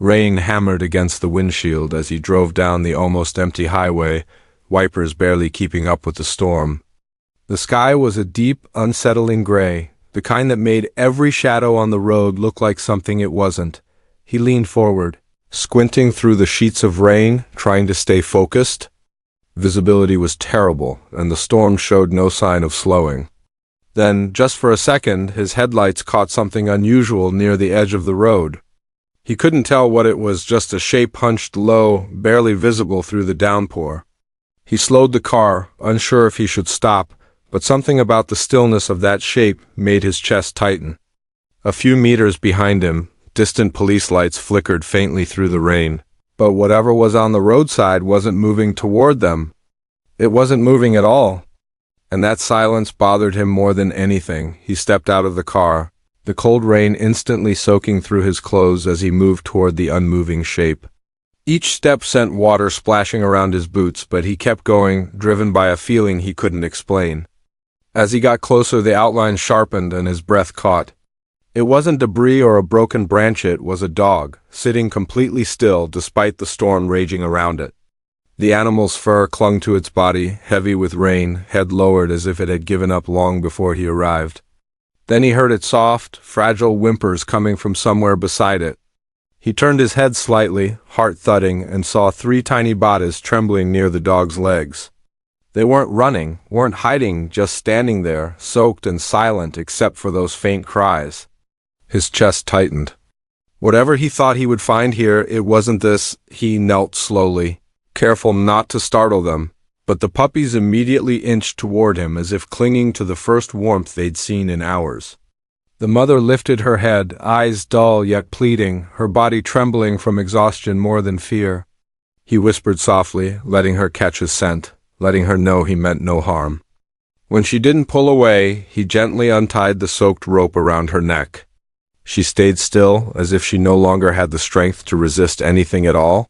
Rain hammered against the windshield as he drove down the almost empty highway, wipers barely keeping up with the storm. The sky was a deep, unsettling gray, the kind that made every shadow on the road look like something it wasn't. He leaned forward, squinting through the sheets of rain, trying to stay focused. Visibility was terrible, and the storm showed no sign of slowing. Then, just for a second, his headlights caught something unusual near the edge of the road. He couldn't tell what it was, just a shape hunched low, barely visible through the downpour. He slowed the car, unsure if he should stop, but something about the stillness of that shape made his chest tighten. A few meters behind him, distant police lights flickered faintly through the rain, but whatever was on the roadside wasn't moving toward them. It wasn't moving at all. And that silence bothered him more than anything. He stepped out of the car, the cold rain instantly soaking through his clothes as he moved toward the unmoving shape. Each step sent water splashing around his boots, but he kept going, driven by a feeling he couldn't explain. As he got closer, the outline sharpened and his breath caught. It wasn't debris or a broken branch, it was a dog, sitting completely still despite the storm raging around it. The animal's fur clung to its body, heavy with rain, head lowered as if it had given up long before he arrived. Then he heard its soft, fragile whimpers coming from somewhere beside it. He turned his head slightly, heart thudding, and saw 3 tiny bodies trembling near the dog's legs. They weren't running, weren't hiding, just standing there, soaked and silent except for those faint cries. His chest tightened. Whatever he thought he would find here, it wasn't this. He knelt slowly, careful not to startle them, but the puppies immediately inched toward him as if clinging to the first warmth they'd seen in hours. The mother lifted her head, eyes dull yet pleading, her body trembling from exhaustion more than fear. He whispered softly, letting her catch his scent, letting her know he meant no harm. When she didn't pull away, he gently untied the soaked rope around her neck. She stayed still, as if she no longer had the strength to resist anything at all.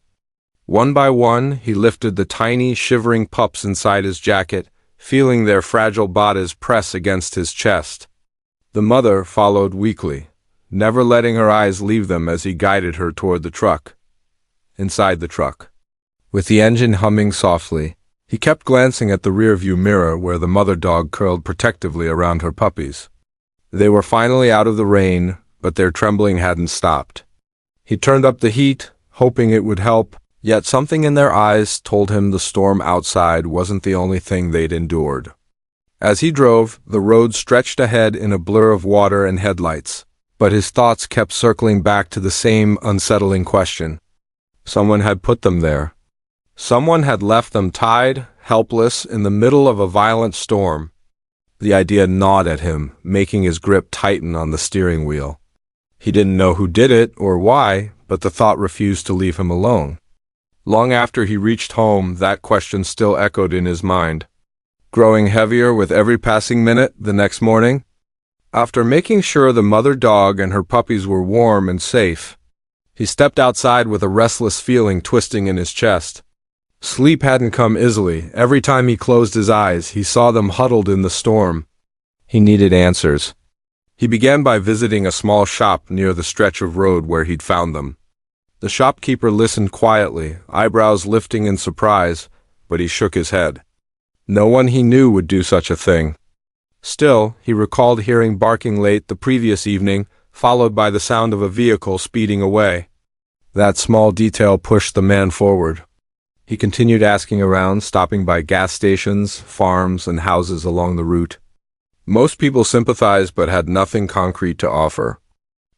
One by one, he lifted the tiny, shivering pups inside his jacket, feeling their fragile bodies press against his chest. The mother followed weakly, never letting her eyes leave them as he guided her toward the truck. Inside the truck, with the engine humming softly, he kept glancing at the rearview mirror where the mother dog curled protectively around her puppies. They were finally out of the rain, but their trembling hadn't stopped. He turned up the heat, hoping it would help, yet something in their eyes told him the storm outside wasn't the only thing they'd endured. As he drove, the road stretched ahead in a blur of water and headlights, but his thoughts kept circling back to the same unsettling question. Someone had put them there. Someone had left them tied, helpless, in the middle of a violent storm. The idea gnawed at him, making his grip tighten on the steering wheel. He didn't know who did it or why, but the thought refused to leave him alone. Long after he reached home, that question still echoed in his mind, growing heavier with every passing minute. The next morning, after making sure the mother dog and her puppies were warm and safe, he stepped outside with a restless feeling twisting in his chest. Sleep hadn't come easily. Every time he closed his eyes, he saw them huddled in the storm. He needed answers. He began by visiting a small shop near the stretch of road where he'd found them. The shopkeeper listened quietly, eyebrows lifting in surprise, but he shook his head. No one he knew would do such a thing. Still, he recalled hearing barking late the previous evening, followed by the sound of a vehicle speeding away. That small detail pushed the man forward. He continued asking around, stopping by gas stations, farms, and houses along the route. Most people sympathized but had nothing concrete to offer.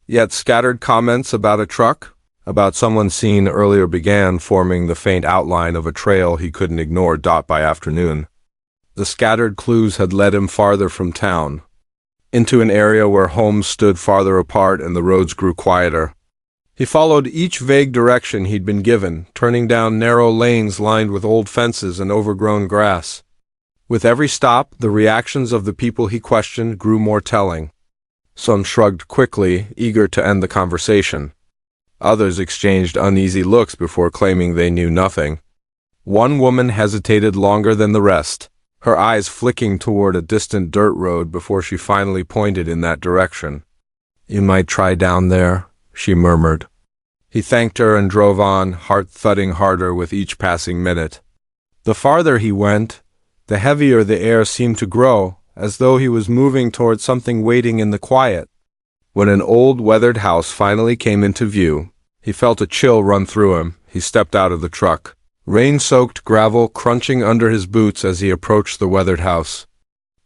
Yet scattered comments about a truck, about someone seen earlier began forming the faint outline of a trail he couldn't ignore by afternoon. The scattered clues had led him farther from town, into an area where homes stood farther apart and the roads grew quieter. He followed each vague direction he'd been given, turning down narrow lanes lined with old fences and overgrown grass. With every stop, the reactions of the people he questioned grew more telling. Some shrugged quickly, eager to end the conversation. Others exchanged uneasy looks before claiming they knew nothing. One woman hesitated longer than the rest, her eyes flicking toward a distant dirt road before she finally pointed in that direction. "You might try down there," she murmured. He thanked her and drove on, heart thudding harder with each passing minute. The farther he went, the heavier the air seemed to grow, as though he was moving toward something waiting in the quiet. When an old, weathered house finally came into view, he felt a chill run through him. He stepped out of the truck, rain-soaked gravel crunching under his boots as he approached the weathered house.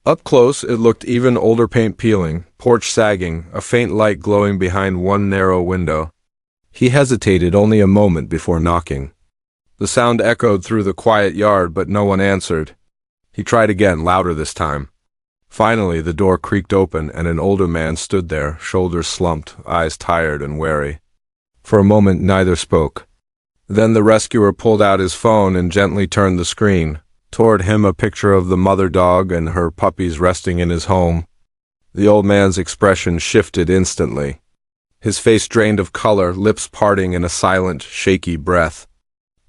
Up close, it looked even older, paint peeling, porch sagging, a faint light glowing behind one narrow window. He hesitated only a moment before knocking. The sound echoed through the quiet yard, but no one answered. He tried again, louder this time. Finally, the door creaked open, and an older man stood there, shoulders slumped, eyes tired and wary. For a moment, neither spoke. Then the rescuer pulled out his phone and gently turned the screen. Toward him, a picture of the mother dog and her puppies resting in his home. The old man's expression shifted instantly. His face drained of color, lips parting in a silent, shaky breath.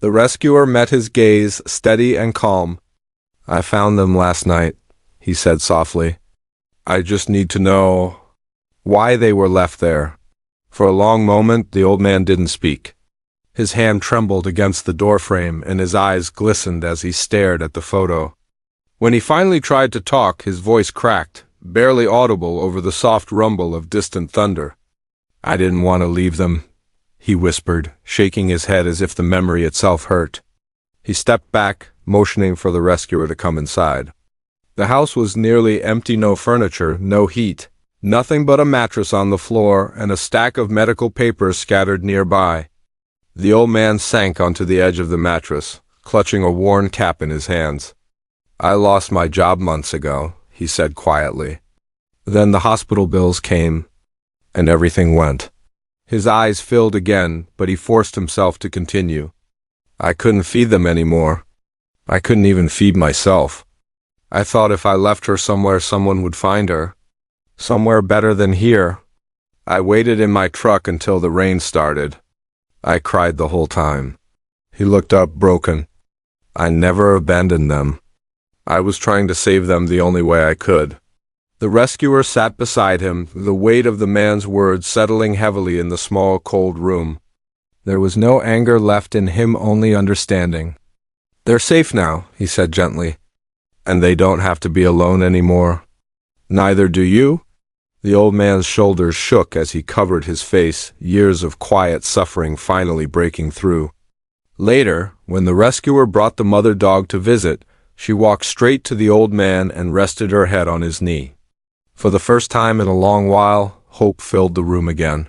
The rescuer met his gaze, steady and calm. "I found them last night," he said softly. "I just need to know why they were left there." For a long moment, the old man didn't speak. His hand trembled against the doorframe, and his eyes glistened as he stared at the photo. When he finally tried to talk, his voice cracked, barely audible over the soft rumble of distant thunder. "I didn't want to leave them," he whispered, shaking his head as if the memory itself hurt. He stepped back, motioning for the rescuer to come inside. The house was nearly empty, no furniture, no heat, nothing but a mattress on the floor and a stack of medical papers scattered nearby. The old man sank onto the edge of the mattress, clutching a worn cap in his hands. "I lost my job months ago," he said quietly. Then the hospital bills came, and everything went. His eyes filled again, but he forced himself to continue. "I couldn't feed them anymore. I couldn't even feed myself. I thought if I left her somewhere, someone would find her. Somewhere better than here. I waited in my truck until the rain started. I cried the whole time." He looked up, broken. "I never abandoned them. I was trying to save them the only way I could." The rescuer sat beside him, the weight of the man's words settling heavily in the small, cold room. There was no anger left in him, only understanding. "They're safe now," he said gently. "And they don't have to be alone anymore. Neither do you?" The old man's shoulders shook as he covered his face, years of quiet suffering finally breaking through. Later, when the rescuer brought the mother dog to visit, she walked straight to the old man and rested her head on his knee. For the first time in a long while, hope filled the room again.